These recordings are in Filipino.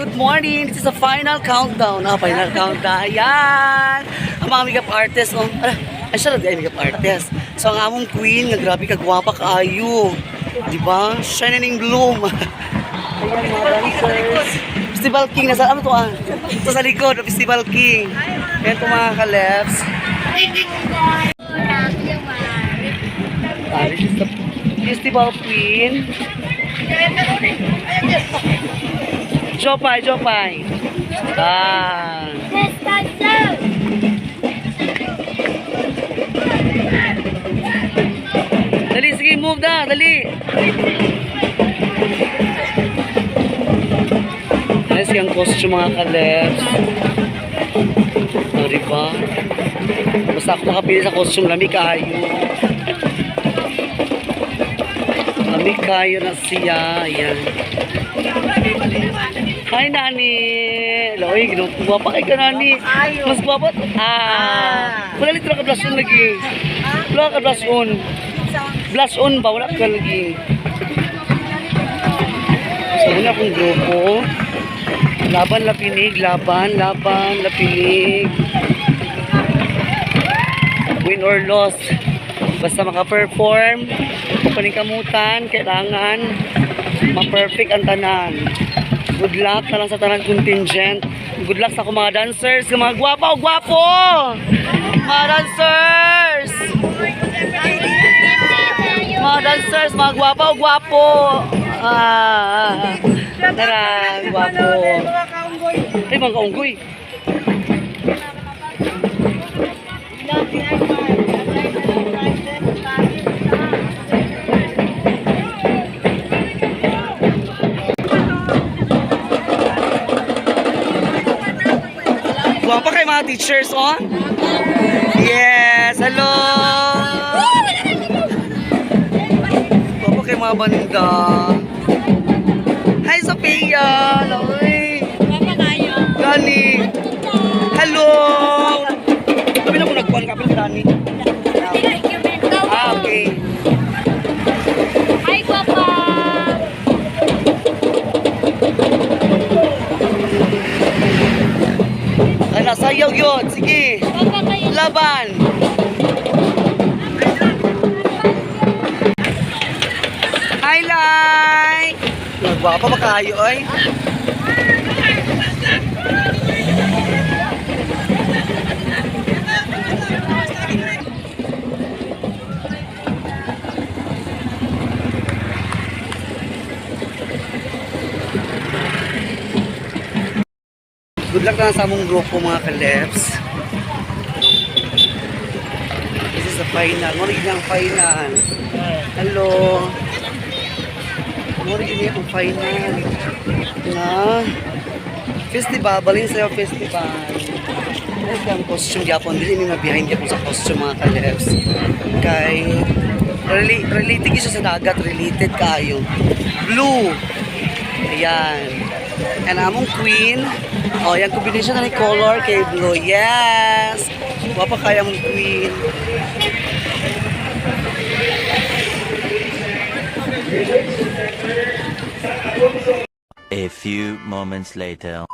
good morning. This is the final countdown. Final countdown. Ayan. Ang mga makeup artist. Oh. Ay, siya lang makeup artist. So, ang among queen, nga grabe ka, gwapa kaayo. Diba? Shining bloom. Ayan, mga dancers. Festival King. Nasa, ano to ah? Ito sa likod, Festival King. Ayan ito mga ka-leps. This is the Festival Queen. Jopay. Ah. Dali, sige, move na, dali. Ayan siyang costume mga ka-leps. O, diba? Basta ako makapili sa costume, lami kayo. Lami kayo na siya. Ayan. Hi, Nani. Loy, ginutuwa pa kay ka, Nani. Mas guwapo. Wala lito ka blush on lagi. Wala ka blush on. Blush on ba? Wala ka lagi. So, wala akong grupo. Laban, lapinig. Win or loss. Basta maka-perform. Paningkamutan, kailangan ma-perfect ang tanan. Good luck na lang sa tanan contingent. Good luck sa akong mga dancers. Mga gwapo! Mga dancers! Mga gwapo! Tara, gwapo. Ay, mga kaunggoy. Guwapa kayo mga teachers, oh? Yes, hello! Guwapa kayo mga banda. Hi, Sophia! Loy! Guwapa kayo. Gani! Hello! Kami na mo nagkuhan ka, Gani. Okay. Hi, guwapa! Ay, nasayaw yun. Sige. Laban. Highlight. Nagwapa pa kayo, ay. Good luck na sa among grupo mga ka-leps. This is the final. Muna yun ang final. Hello. Muna yun ang final. Na festival. Baling sa'yo festival. Ito ang costume Japon. Dili nyo na-behind Japon sa costume mga ka-leps. Kay related siya sa dagat. Related kayo. Blue. Ayan. And among queen. Oh, yung combination na ni color kay blue. Yes! Wapa kaya mong queen. A few moments later.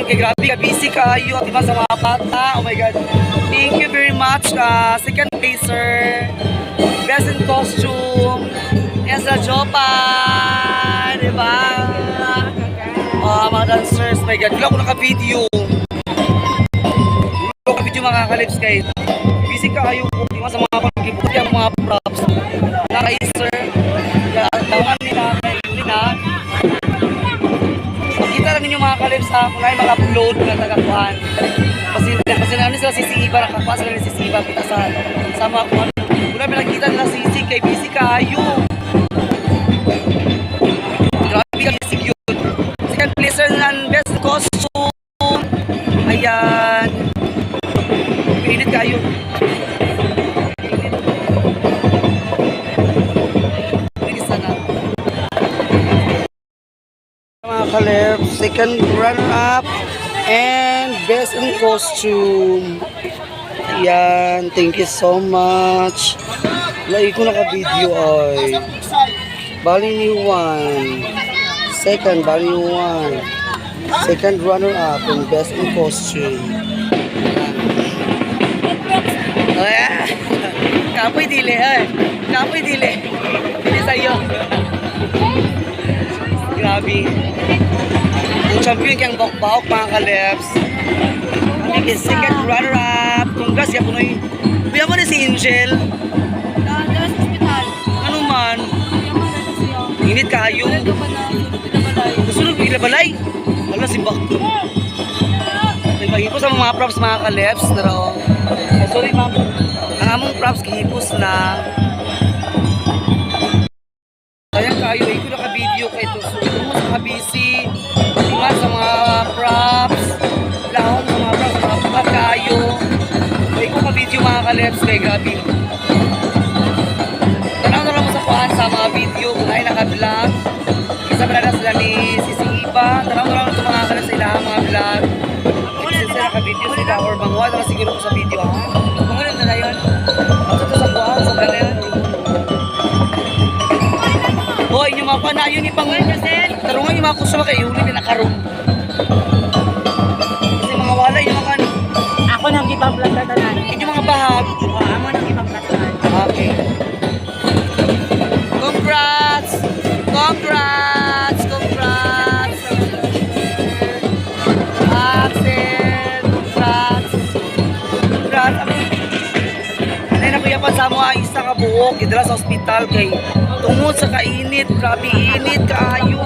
Okay, grabe ka, busy kayo, diba sa mga bata? Oh my God. Thank you very much, second placer, best in costume, yan sa Jopa, diba? Mga dancers, my God, wala ko naka-video. Wala ko naka-video mga kalips kayo. Busy kayo, diba sa mga pag-ibot, yung mga props, naka-iser, tawangan nila, makita lang ninyo mga kalips ha, kung ay mag-upload na tagapuan. Kasi na sila sisiba, nakakuha sila ni sisiba, kita sa mga kung ano. Kung na pinagkita nila sisi, kay busy kayo. Grabe ka, busy cute. Second placer ng best costume. Ayan. Pinit kayo. Pinit sana. mga kalep. Second runner-up and best in costume. Ayan, thank you so much. Lagi ko naka-video ay. Bali ni Juan. Second, bali ni Juan. Second runner-up and best in costume. Ayan. Kapoy dili, ay. Kapoy dili. Dili sa'yo. Grabe. Ang champion kang bok-bok, mga kaleps. Ang second runner-up. Congrats, ya punoy. Kuya mo na si Angel. Ano man? Init kayo. Gusto nyo balay. Wala si Bak. Nagpahipos sa mga props, mga kaleps. Sorry, ma'am. Ang among props gihipos na. Kaya kayo, ko naka-video kayo ito. So, ito mo sa kabisi. Tingnan sa mga props. Lahong sa mga props, mga props kayo. Kaya ko ka-video mga kaleps. Kaya grabe. Tanaw na lang mo sa kuhaan sa mga video. Kung ay naka-vlog. Isa pala sila ni Sisi Iba. Tanaw na lang ito mga kaleps sa ilang mga vlog. Kasi sila naka-video sila or mangwa na siguro ko sa video. Kung na yun. Ako ito sa kuhaan. Sa pala yun. Hoy, yung mga panayon ni Pang tarungan yung mga kusama kayo, huli na nakaroon. Kasi mga wala yung mga ano. Ako nang ipang-vlog na tanan. Yung mga bahag. Ako nang ipang-vlog tanan. Okay. Congrats! Congrats! Congrats! Axel! Congrats! Congrats! Ano na kuya pa sa mga isa ka buhok, idala sa ospital kay tungod sa kainit, grabe init, kaayo.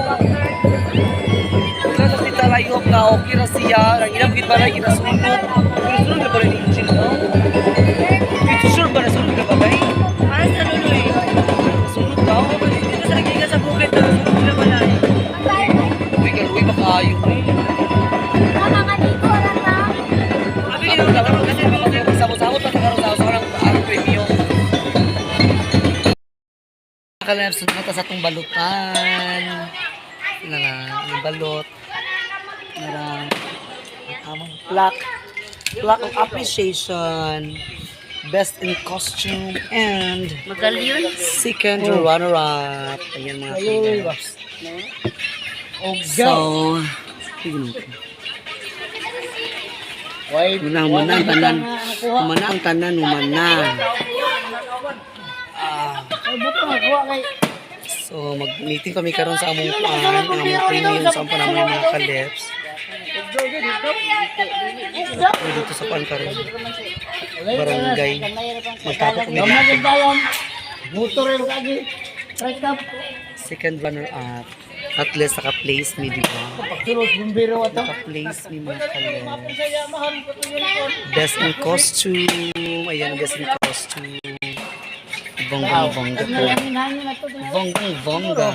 Idala sa ospital ayok na okay na siya, ang ilang kitbalay, kinasunog. Sunod na ba rin yung chill daw? Ito sure ba na sunod na ba ba? Para sa luloy. Sunod daw? Dito sa nagiga sa bukid na sunod na balay. Uy, kaluwi ba kaayo? Abi ni mga karon kasi mga Sabot-sabot pa sa karoon sa karang premyo. Kalab, sunod na ta sa itong balutan. Ang balot. Ang among plaque of appreciation. Best in costume and Magalyon. second runner-up. Ayan mga kalabs. So, Muna ang tanan. Umana ang tanan, umana. So, mag-meeting kami karon sa among kuan, ang among premium sa among naman mga kaleps. Dito sa kuan karon. Barangay. Magtapos kami dito. Motor yung kagi. Right up. Second runner-up. At least naka-place mi, di ba? Pagsulod, bumbiro ato. Naka-place mi mga kaleps. Best in costume. Ayan, best in costume. Bonggang-bongga po. Bonggang-bongga.